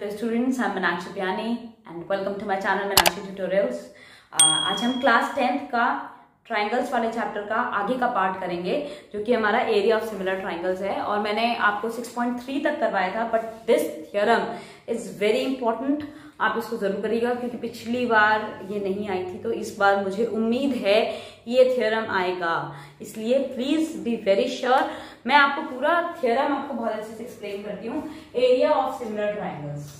Hello students, I'm Meenakshi Pyani and welcome to my channel Meenakshi Tutorials। आज हम class 10th का triangles वाले chapter का आगे का पार्ट करेंगे जो कि हमारा एरिया ऑफ सिमिलर ट्राइंगल्स है और मैंने आपको 6.3 तक करवाया था, but this theorem is very important. आप इसको जरूर करिएगा क्योंकि पिछली बार ये नहीं आई थी, तो इस बार मुझे उम्मीद है ये थ्योरम आएगा, इसलिए प्लीज बी वेरी श्योर। मैं आपको पूरा थ्योरम आपको बहुत अच्छे से एक्सप्लेन करती हूँ। एरिया ऑफ सिमिलर ट्राइंगल्स,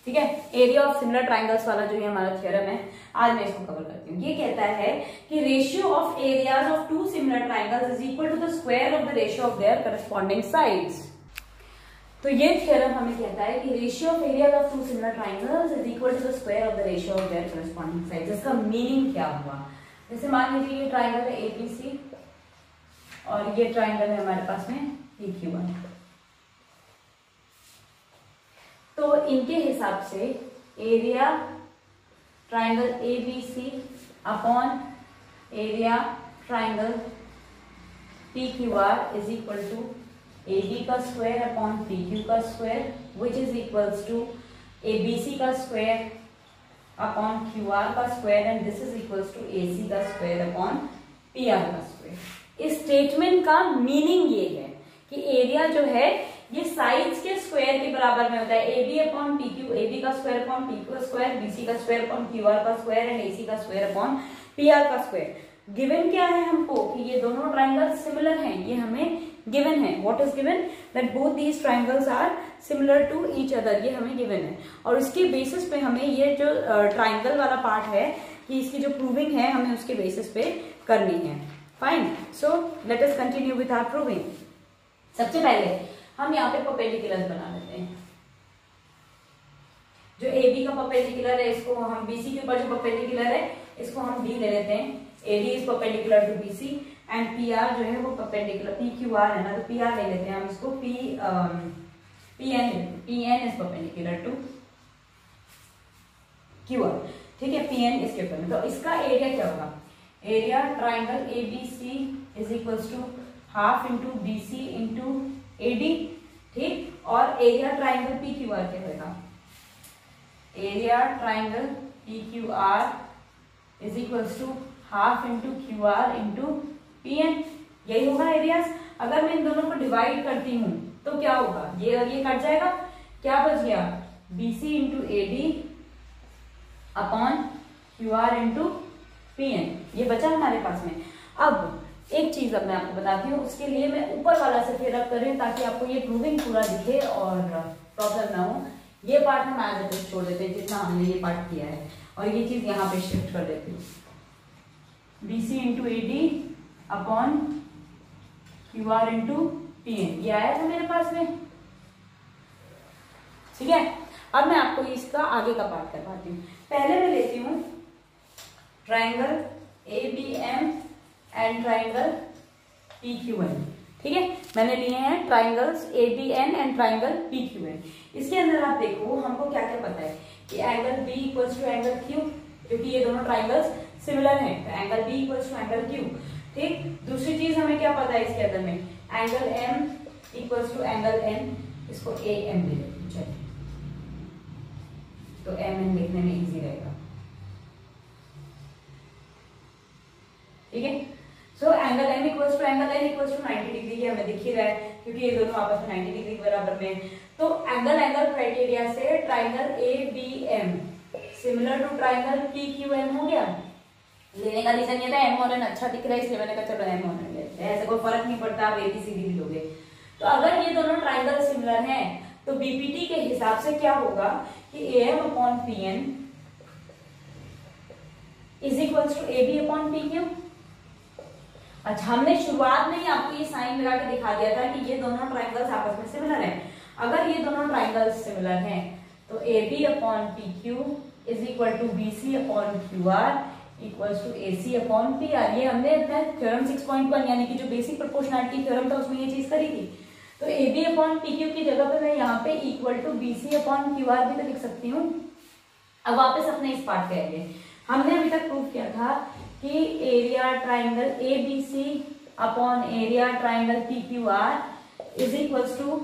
ठीक है। एरिया ऑफ सिमिलर ट्राइंगल्स वाला जो ये हमारा थ्योरम है, आज मैं इसको कवर करती हूँ। ये कहता है कि ratio of areas of two similar triangles is equal to the square of the ratio of their corresponding sides. तो ये थ्योरम हमें कहता है कि ratio of areas of two similar triangles is equal to the square of the ratio of their corresponding sides. इसका meaning क्या हुआ? जैसे मान लीजिए ये ट्राइंगल है एबीसी और ये ट्राइंगल है हमारे पास में PQ1, तो इनके हिसाब से area triangle ABC upon area triangle PQR is equal to AB का स्क्वायर अपॉन PQ का square, which is equals to ABC का स्क्वायर अपॉन QR का square and this is equals to AC का square upon PR का square. इस statement का meaning ये है कि एरिया जो है ये साइड्स के स्क्वायर के बराबर में होता है। AB अपॉन PQ, AB का स्क्वायर अपॉन PQ का स्क्वायर, BC का स्क्वायर अपॉन QR का स्क्वायर एंड AC का स्क्वायर अपॉन PR का स्क्वायर। गिवन क्या है हमको कि ये दोनों ट्राइंगल सिमिलर हैं, ये हमें गिवन है। What is given? That both these triangles are similar to each other, ये हमें गिवन है। और इसके बेसिस पे हमें ये जो ट्राइंगल वाला पार्ट है कि इसकी जो प्रूविंग है हमें उसके बेसिस पे करनी है। Fine, so let us continue with our proving. सबसे पहले हम यहाँ पे परपेंडिकुलर बना लेते हैं। जो AB का परपेंडिकुलर है इसको हम BC के ऊपर जो परपेंडिकुलर है इसको हम D ले लेते हैं। AD is perpendicular to BC and PR जो है वो परपेंडिकुलर PQR है ना, तो PR ले लेते हैं हम इसको PN is perpendicular to QR, ठीक है। PN इसके ऊपर में, तो इसका एरिया क्या होगा? Area triangle ABC is equals to half into BC into AD, ठीक। और एरिया ट्राइंगल PQR क्या होगा? Area triangle PQR is equals to half into QR into PN, यही होगा एरियाज। अगर मैं इन दोनों को डिवाइड करती हूं तो क्या होगा? ये और ये कट जाएगा, क्या बच गया? BC into AD upon QR into PN, ये बचा हमारे पास में। अब एक चीज अब मैं आपको बताती हूँ, उसके लिए मैं ऊपर वाला से फिलअप कर रही हूँ ताकि आपको ये प्रूविंग पूरा दिखे और प्रॉब्लम ना हो। ये पार्ट हम एज इट इज छोड़ देते हैं जितना हमने ये पार्ट किया है, और ये चीज यहाँ पे शिफ्ट कर देती हूँ। BC into AD upon QR into PN, ये आया था मेरे पास में, ठीक है। अब मैं आपको इसका आगे का पार्ट करवाती हूँ। पहले मैं लेती हूँ triangle ABM and triangle PQN, ठीक है। मैंने लिए हैं triangles ABN and triangle PQN। इसके अंदर आप देखो हमको क्या क्या पता है कि angle B equals to angle Q, क्योंकि ये दोनों ट्राइंगल्स सिमिलर हैं, तो angle B equals to angle Q, ठीक। दूसरी चीज हमें क्या पता है इसके अंदर में? Angle M equals to angle N, इसको AM ले लेते हैं, चलिए, तो MN लिखने में इजी रहेगा, ठीक है। So angle M equals to angle N equals to 90 degree, ये हमें दिख ही रहा है क्योंकि ये दोनों आपस में 90 डिग्री के बराबर में। तो एंगल क्राइटेरिया से triangle ABM similar to triangle PQN हो गया। लेने का रीजन ये था M और N अच्छा दिख रहा है, इसलिए मैंने कहा चलो M और N लेते हैं, ऐसे कोई फर्क नहीं पड़ता, आप ABCD भी लोगे। तो अगर ये दोनों ट्राइंगल सिमिलर हैं तो BPT के हिसाब से क्या होगा कि AM upon PN is equals to AB upon PQ। अच्छा, हमने शुरुआत में ही आपको ये साइन लगा के दिखा दिया था कि ये दोनों ट्राइंगल्स आपस में सिमिलर हैं। अगर ये दोनों ट्राइंगल्स सिमिलर हैं तो AB upon PQ is equal to BC upon QR equals to AC upon PR। ये हमने अपना थ्योरम 6.1 यानी कि जो बेसिक प्रोपोर्शनैलिटी थ्योरम था उसमें ये चीज करी थी। तो AB अपॉन PQ की जगह पे मैं यहाँ पे equal to BC upon QR भी तो लिख सकती हूँ। अब वापस अपने इस पार्ट पे आइए। हमने अभी तक प्रूव किया था कि area triangle ABC upon area triangle PQR is equals to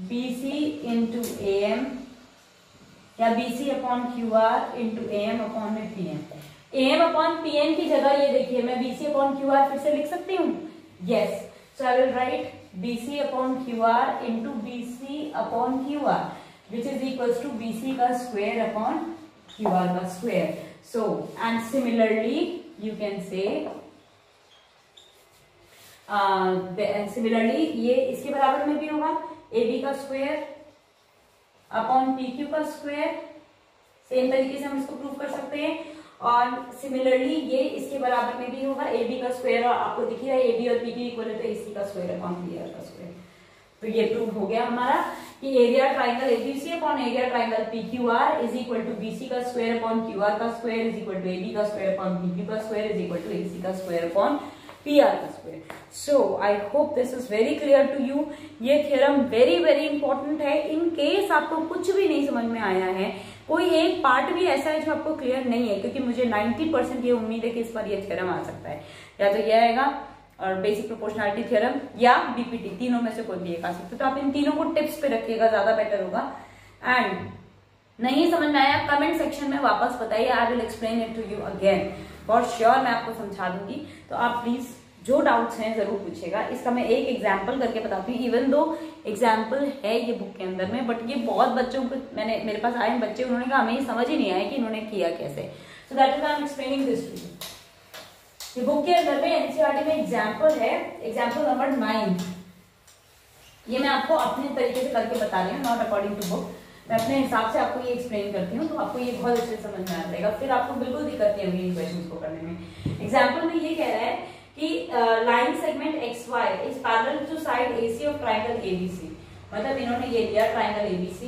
BC into AM या BC upon QR into AM upon में PM। AM अपॉन PM की जगह ये देखिए मैं BC अपॉन QR फिर से लिख सकती हूँ। Yes, so I will write BC upon QR into BC upon QR which is equals to BC का स्क्वायर अपॉन QR का square. So and similarly you can say similarly ये इसके बराबर में भी होगा AB का स्क्वायर अपॉन PQ का स्क्वायर। सेम तरीके से हम इसको प्रूव कर सकते हैं। और सिमिलरली ये इसके बराबर में भी होगा AB का स्क्वायर, और आपको दिख रहा है AB और PQ इक्वल है तो AC का स्क्वायर अपॉन PR का स्क्वायर। तो ये प्रूव हो गया हमारा कि area triangle ABC upon area triangle PQR is equal to BC का स्क्वायर अपॉन QR का square is equal to AB का स्क्वायर अपॉन PQ का square is equal to AC का स्क्वायर अपॉन PR का square. So I hope this is very clear to you. ये theorem very very important है। In case आपको कुछ भी नहीं समझ में आया है, कोई एक पार्ट भी ऐसा है जो आपको क्लियर नहीं है, क्योंकि मुझे 90% ये उम्मीद है कि इस पर ये थ्योरम आ सकता है, या तो ये आएगा और बेसिक प्रोपोर्शनैलिटी थ्योरम या BPT, तीनों में से कोई भी एक आ सकता है। तो आप इन तीनों को टिप्स पे रखिएगा, ज्यादा बेटर होगा। एंड नहीं समझ में आया कमेंट सेक्शन में वापस बताइए, I will explain it to you again, for sure मैं आपको समझा दूंगी। तो आप प्लीज जो डाउट्स हैं जरूर पूछेगा। इसका मैं एक एग्जाम्पल करके बताती हूँ, इवन दो एग्जाम्पल है ये बुक के अंदर में, बट ये बहुत बच्चों को मेरे पास आए बच्चे, उन्होंने कहा हमें समझ ही नहीं आया कि इन्होंने किया कैसे। So that is I am explaining this to you. ये बुक के अंदर में एनसीईआरटी में एग्जाम्पल है, एग्जाम्पल नंबर 9। ये मैं आपको अपने तरीके से करके बता रही हूँ, नॉट अकॉर्डिंग टू बुक। मैं अपने हिसाब से आपको ये एक्सप्लेन करती हूँ, तो आपको ये बहुत अच्छे से समझ में आ जाएगा, फिर आपको बिल्कुल दिक्कत नहीं होगी इन क्वेश्चन को करने में। एग्जाम्पल में ये कह रहा है कि line segment XY is parallel to side AC of triangle ABC। मतलब इन्होंने ये दिया ट्राइंगल ABC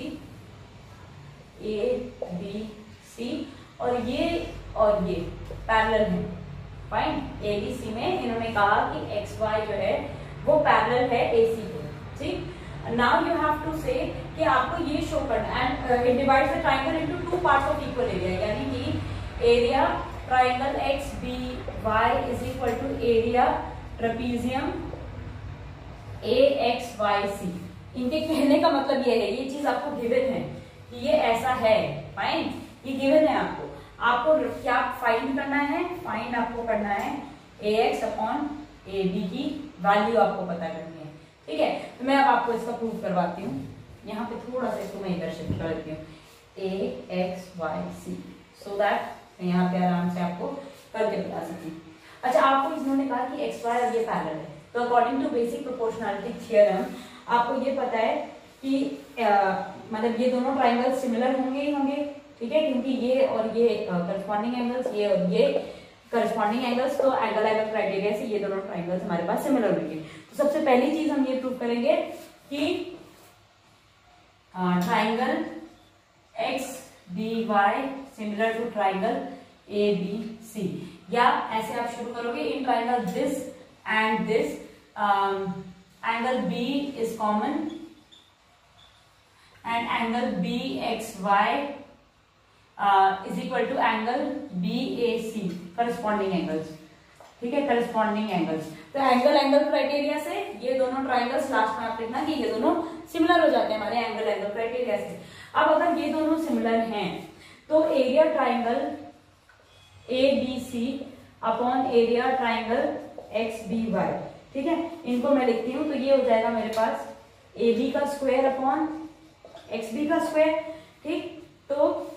ABC और ये पैरेलल है। फाइन, ABC में इन्होंने कहा कि XY जो है वो पैरेलल है AC को। ठीक, नाउ यू हैव टू से कि आपको ये शो करना, and it divides the triangle into two parts of equal area, यानी कि area triangle XBY is equal to area trapezium AXYC। इनके कहने का मतलब ये है, ये चीज आपको गिवन है कि ये ऐसा है। फाइन, ये गिवन है आपको क्या फाइंड करना है? फाइंड आपको करना है AX अपॉन AB की वैल्यू आपको पता करनी है। ठीक है, तो मैं अब आपको इसका प्रूफ करवाती हूँ। यहाँ पे थोड़ा सा इसको मैं इधर शिफ्ट कर देती हूँ, AXYC, सो दैट मैं यहाँ पे आराम से आपको करके बता सकती हूँ। अच्छा, आपको इन्होंने कहा कि XY और ये पैरेलल है, तो according to basic proportionality theorem आपको ये पता है कि मतलब ये दोनों ट्राइंगल सिमिलर होंगे ही होंगे। ठीक है, क्योंकि ये और ये करस्पॉन्डिंग एंगल्स, ये और ये करस्पॉन्डिंग एंगल्स, तो एंगल एंगल क्राइटेरिया से ये दोनों ट्राइंगल्स हमारे पास सिमिलर होंगे। तो सबसे पहली चीज हम ये प्रूव करेंगे कि triangle XBY similar to triangle ABC, या ऐसे आप शुरू करोगे, in triangle this and this angle B is common and angle BXY is equal to angle BAC, corresponding angles. ठीक है, करस्पॉन्डिंग एंगल्स। तो एंगल एंगल क्राइटेरिया से ये दोनों ट्राइंगल्स, लास्ट में आप लिखना कि ये दोनों सिमिलर हो जाते हैं हमारे एंगल एंगल क्राइटेरिया से। अब अगर ये दोनों सिमिलर हैं तो area triangle ABC upon area triangle XBY, ठीक है, इनको मैं लिखती हूँ। तो ये हो जाएगा मेरे पास AB का स्क्वायर अपॉन XB का स्क्वायर। ठीक, तो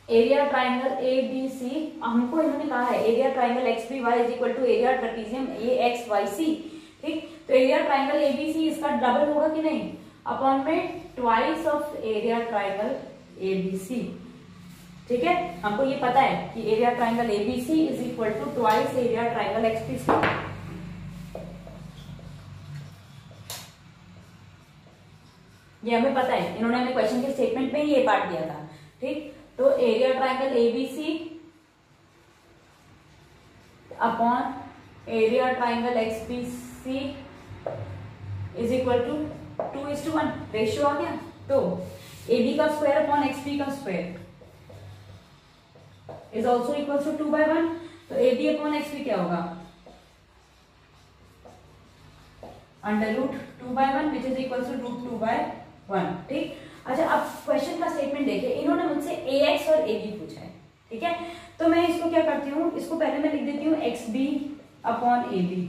एरिया ट्राइंगल ABC, हमको इन्होंने कहा है area triangle XBY is equal to area trapezium AXYC। ठीक, तो एरिया ट्राइंगल ABC इसका डबल होगा कि नहीं, अपॉन में twice of area triangle ABC। ठीक है, हमको ये पता है कि area triangle ABC is equal to twice area triangle XBC। ये हमें पता है, इन्होंने हमें क्वेश्चन के स्टेटमेंट में ये पार्ट दिया था। ठीक, तो area triangle ABC upon area triangle XBC is equal to 2:1 ratio आ गया। तो AB का स्क्वायर अपॉन XB का square is also equal to 2/1। तो AB XB क्या होगा, √2/1 विच इज इक्वल टू √2/1। ठीक, अच्छा अब क्वेश्चन का स्टेटमेंट देखिए, इन्होंने मुझसे AX और AB पूछा है, ठीक है। तो मैं इसको क्या करती हूँ, इसको पहले मैं लिख देती हूँ XB/AB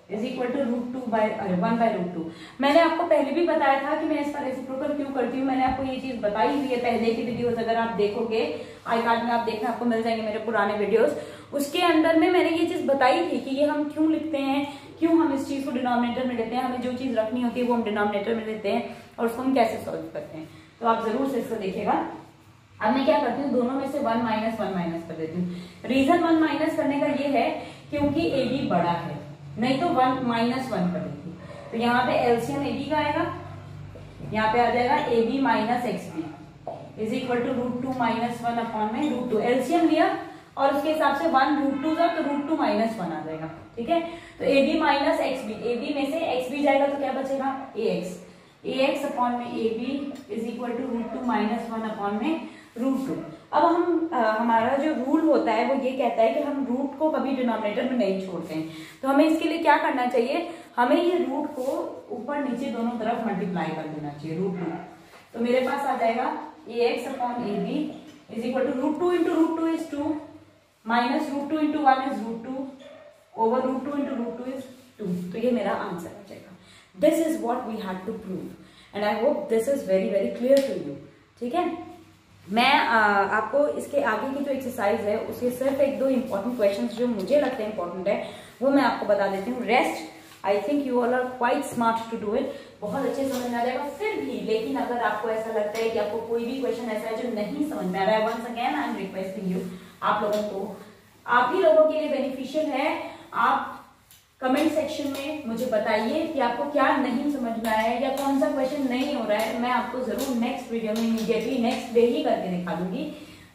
इज इक्वल टू √1/√2। मैंने आपको पहले भी बताया था कि मैं इसका रेसिप्रोकल क्यों करती हूँ, मैंने आपको ये चीज बताई हुई है पहले की वीडियोस, अगर आप देखोगे आई कार्ड में आप देखना, आपको मिल जाएंगे मेरे पुराने वीडियोस, उसके अंदर में मैंने ये चीज बताई थी कि ये हम क्यों लिखते हैं, क्यों हम इस चीज को डिनोमिनेटर में लेते हैं, हमें जो चीज रखनी होती है वो हम डिनोमिनेटर में लेते हैं और उसको हम कैसे सॉल्व करते हैं। तो आप जरूर से इसको देखिएगा। अब मैं क्या करती हूँ, दोनों में से 1 - 1 माइनस कर देती हूँ। रीजन 1 माइनस करने का ये है क्योंकि AB बड़ा है, नहीं तो 1 - 1 कर देती। तो यहाँ पे एलसीएम AB का आएगा, यहाँ पे आ जाएगा AB - XB is equal to √2 - 1/√2। LCM लिया और उसके हिसाब से 1 √2 था तो √2 - 1 आ जाएगा, ठीक है। तो AB - XB, AB में से XB जाएगा तो क्या बचेगा, AX/AB इज इक्वल टू √2 - 1/√2। अब हम हमारा जो रूल होता है वो ये कहता है कि हम रूट को कभी डिनोमिनेटर में नहीं छोड़ते हैं, तो हमें इसके लिए क्या करना चाहिए, हमें ये रूट को ऊपर नीचे दोनों तरफ मल्टीप्लाई कर देना चाहिए, √2। तो मेरे पास आ जाएगा AX/AB is equal to √2 × √2 is 2 minus √2 × 1 is √2 over √2 × √2 is 2। तो ये मेरा आंसर आ जाएगा। This is what we had to prove and I hope this is very very clear to you, ठीक है। मैं आपको इसके आगे की जो एक्सरसाइज है उसके सिर्फ 1-2 इंपॉर्टेंट क्वेश्चंस जो मुझे लगते हैं इंपॉर्टेंट है वो मैं आपको बता देती हूँ। Rest I think you all are quite smart to do it, बहुत अच्छे समझ में आ जाएगा। फिर भी लेकिन अगर आपको ऐसा लगता है कि आपको कोई भी क्वेश्चन ऐसा है जो नहीं समझ में आ रहा है, once again I am requesting you, आप लोगों को, आप ही लोगों के लिए बेनिफिशियल है, आप कमेंट सेक्शन में मुझे बताइए कि आपको क्या नहीं समझ में आया है या कौन सा क्वेश्चन नहीं हो रहा है। मैं आपको जरूर नेक्स्ट वीडियो में इमीडिएटली नेक्स्ट डे ही करके दिखा दूंगी,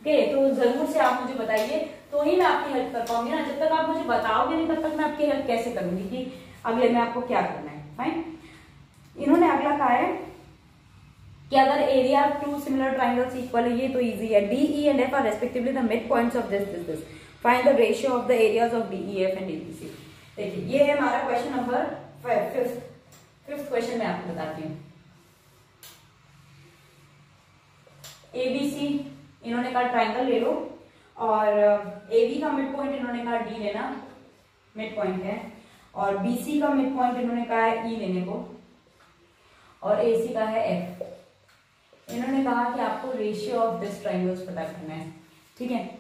ओके। तो जरूर से आप मुझे बताइए, तो ही मैं आपकी हेल्प कर पाऊंगी ना। जब तक आप मुझे बताओगे नहीं तब तक मैं आपकी हेल्प कैसे करूंगी कि अगले में आपको क्या करना है। फाइन, इन्होंने अगला कहा है कि अगर area of 2 similar triangles equal है, ये तो इजी है, DE and F are respectively the midpoints of this. Find the ratio of the areas of DEF and ABC. देखिए ये है हमारा क्वेश्चन नंबर 5th क्वेश्चन मैं आपको बताती हूँ। ABC इन्होंने कहा ट्राइंगल ले लो और AB का मिड पॉइंट इन्होंने कहा D लेना, मिड पॉइंट है, और BC का मिड पॉइंट इन्होंने कहा है E लेने को, और AC का है F। इन्होंने कहा कि आपको रेशियो ऑफ दिस ट्राइंगल्स पता करना है, ठीक है।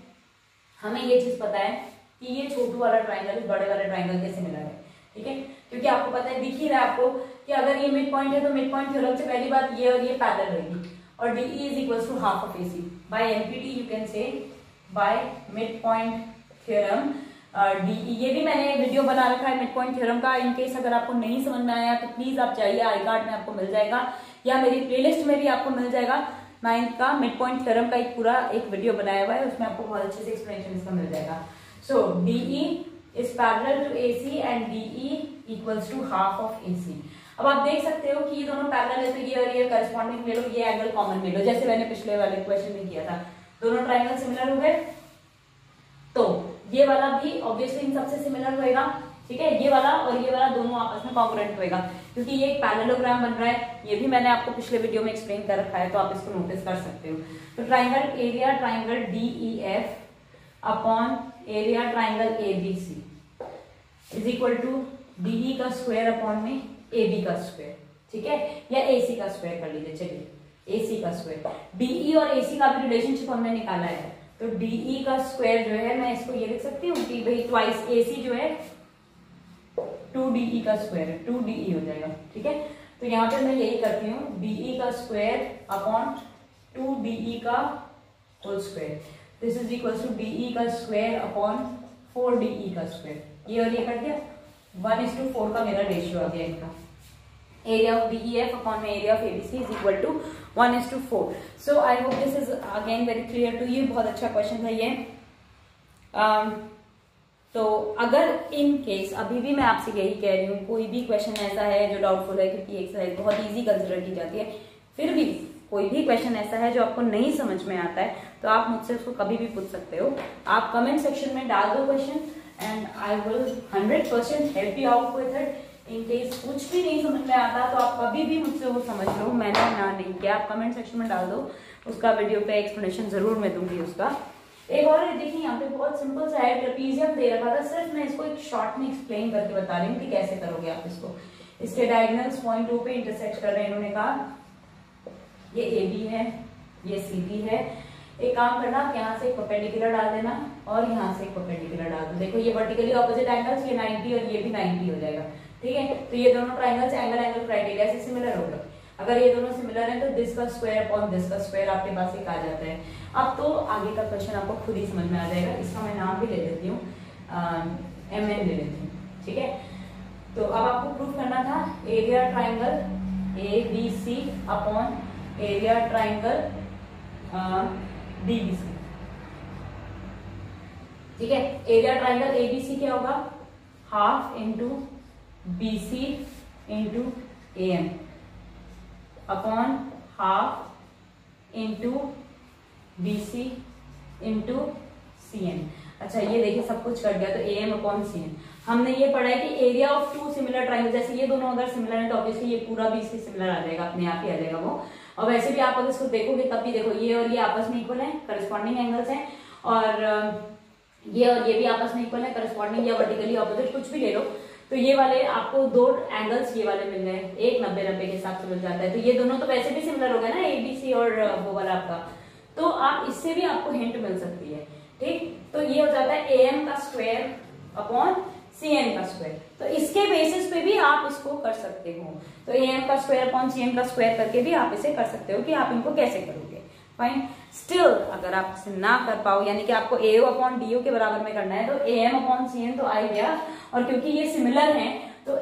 हमें ये चीज पता है कि ये छोटू वाला ट्राइंगल बड़े वाले ट्राइंगल के सिमिलर है, ठीक है, क्योंकि आपको पता है, दिख ही रहा है आपको कि अगर ये मिड पॉइंट है तो मिड पॉइंट थ्योरम से पहली बात ये और ये पैरेलल रहेगी, और DE is equals to half of AC। By MPT you can say by mid point theorem DE। ये भी मैंने वीडियो बना रखा है मिड पॉइंट थ्योरम का, इनकेस अगर आपको नहीं समझ में आया तो प्लीज आप चाहिए, आई कार्ड में आपको मिल जाएगा या मेरी प्लेलिस्ट में भी आपको मिल जाएगा। 9th का मिड पॉइंट थ्योरम का एक पूरा एक वीडियो बनाया हुआ है, उसमें आपको बहुत अच्छे से एक्सप्लेनेशन इसका मिल जाएगा। So DE is parallel to AC and DE equals to half of AC। अब आप देख सकते हो कि ये दोनों पैरेलल है तो ये और ये करस्पॉन्डिंग ले लो, ये एंगल कॉमन ले लो, जैसे मैंने पिछले वाले क्वेश्चन में किया था। दोनों ट्राइंगल सिमिलर हो गए तो ये वाला भी ऑब्वियसली इन सबसे सिमिलर होएगा, ठीक है। ये वाला और ये वाला दोनों आपस में कॉन्ग्रुएंट होएगा क्योंकि ये एक पैरेललोग्राम बन रहा है। ये भी मैंने आपको पिछले वीडियो में एक्सप्लेन कर रखा है, तो आप इसको नोटिस कर सकते हो। तो triangle area triangle DEF upon area triangle ABC is equal to DE का स्क्वायर अपॉन में AB का स्क्वायर, ठीक है, या AC का स्क्वायर कर लीजिए, चलिए AC का स्क्वायर। DE और AC का भी रिलेशनशिप हमने निकाला है, तो DE का स्क्वायर जो है मैं इसको ये लिख सकती हूँ कि भाई ट्वाइस AC जो है 2DE का स्क्वायर है, 2DE हो जाएगा, ठीक है। तो यहाँ पे मैं यही करती हूँ, DE का स्क्वायर अपॉन 2DE का whole square, this is equal to DE का स्क्वायर अपॉन 4DE का स्क्वायर। ये और ये कर दिया, 1:4 का मेरा रेशियो आ गया इनका। Area of DEF upon area of ABC is equal to 1:4। So I hope this is again very clear to you. बहुत अच्छा क्वेश्चन था ये। तो अगर इन केस अभी भी मैं आपसे यही कह रही हूँ, कोई भी क्वेश्चन ऐसा है जो डाउटफुल है, क्योंकि एक्सरसाइज बहुत इजी कंसिडर की जाती है, फिर भी कोई भी क्वेश्चन ऐसा है जो आपको नहीं समझ में आता है तो आप मुझसे उसको कभी भी पूछ सकते हो। आप कमेंट सेक्शन में डाल दो question, and I will 100% help you out with it. In case कुछ भी नहीं समझ में आता तो आप कभी भी मुझसे वो समझ लो, मैंने ना नहीं किया, आप कमेंट सेक्शन में डाल दो, उसका वीडियो पे एक्सप्लेनेशन जरूर मैं दूंगी उसका। एक और देखिए यहाँ पे बहुत सिंपल सा है, ट्रेपीजियम दे रखा था, सिर्फ मैं इसको एक शॉर्ट में एक्सप्लेन करके बता रही हूँ कि कैसे करोगे आप इसको। इसके डायगोनल्स पॉइंट O पे इंटरसेक्ट कर रहे हैं, इन्होंने कहा ये AB है, ये CD है। एक काम करना, आप यहाँ से एक परपेंडिकुलर डाल देना और यहाँ से एक परपेंडिकुलर डाल दो। देखो ये वर्टिकली ऑपोजिट एंगल्स, ये 90 और ये भी 90 हो जाएगा, ठीक है। तो ये दोनों ट्राइंगल्स एंगल क्राइटेरिया से सिमिलर हो गए। अगर ये दोनों सिमिलर हैं तो दिस का स्क्वायर अपॉन दिस का स्क्वायर आपके पास एक आ जाता है। अब तो आगे का क्वेश्चन आपको खुद ही समझ में आ जाएगा। इसका मैं नाम भी ले लेती हूँ, MN ले लेती हूँ, ठीक है। तो अब आपको प्रूफ करना था area triangle ABC upon area triangle DBC, ठीक है। एरिया ट्राइंगल ABC क्या होगा, half into BC into AM upon half into BC into CN। अच्छा ये देखिए सब कुछ कट गया, तो AM अपॉन CN। हमने ये पढ़ा है कि area of two similar triangle, जैसे ये दोनों अगर सिमिलर है तो ऑब्वियसली ये पूरा भी इसके सिमिलर आ जाएगा, अपने आप ही आ जाएगा वो। और वैसे भी आप अगर इसको देखोगे तब भी देखो ये और ये आपस में इक्वल है, करस्पॉन्डिंग एंगल्स हैं, और ये भी आपस में इक्वल है, करस्पॉन्डिंग या वर्टिकली ऑपोजिट कुछ भी ले लो। तो ये वाले आपको दो एंगल्स ये वाले मिल गए, एक 90-90 के हिसाब से मिल जाता है। तो ये दोनों तो वैसे भी सिमिलर हो गए ना, ABC और वो वाला आपका, तो आप इससे भी आपको हिंट मिल सकती है, ठीक। तो ये हो जाता है AM का स्क्वायर अपॉन CN का स्क्वायर। तो इसके बेसिस पे भी आप इसको कर सकते हो। तो AM का स्क्वायर अपॉन CN का स्क्वायर करके भी आप इसे कर सकते हो कि आप इनको कैसे करोगे। फाइन। स्टिल अगर आप इसे ना कर पाओ, यानी कि आपको AO अपॉन DO के बराबर में करना है, तो AM अपॉन CN तो आ ही गया। और क्योंकि ये सिमिलर हैं तो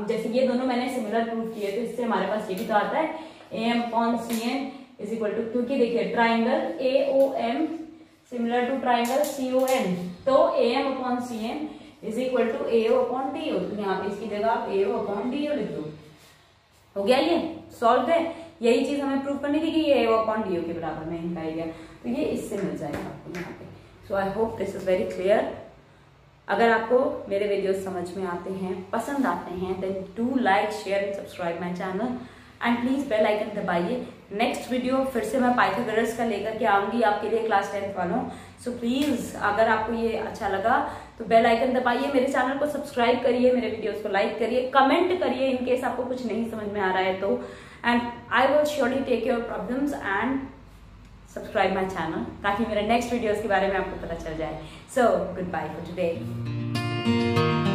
जैसे ये दोनों मैंने सिमिलर प्रूव किए, तो इससे हमारे पास ये भी तो आता है AM upon CN is equal to, क्योंकि देखिए triangle AOM similar to triangle CON, तो AM upon CN is equal to AO upon DO। तो यहाँ पे इसकी जगह आप AO अपॉन DO लिख दो, हो गया ये सॉल्व है। यही चीज हमें प्रूव करनी थी कि ये AO अपॉन DO के बराबर में इनका एरिया, तो ये इससे मिल जाएगा आपको यहाँ पे। So I hope this is very clear. अगर आपको मेरे वीडियोस समझ में आते हैं, पसंद आते हैं, then do like share and subscribe my channel and please bell icon दबाइए। नेक्स्ट वीडियो फिर से मैं पाइथागोरस का लेकर के आऊंगी आपके लिए क्लास 10th वालों। सो प्लीज अगर आपको ये अच्छा लगा तो बेल आइकन दबाइए, मेरे चैनल को सब्सक्राइब करिए, मेरे वीडियोस को लाइक करिए, कमेंट करिए इन केस आपको कुछ नहीं समझ में आ रहा है तो, and I will surely take your problems and subscribe my channel, ताकि मेरे नेक्स्ट वीडियोस के बारे में आपको पता चल जाए। So good bye for today.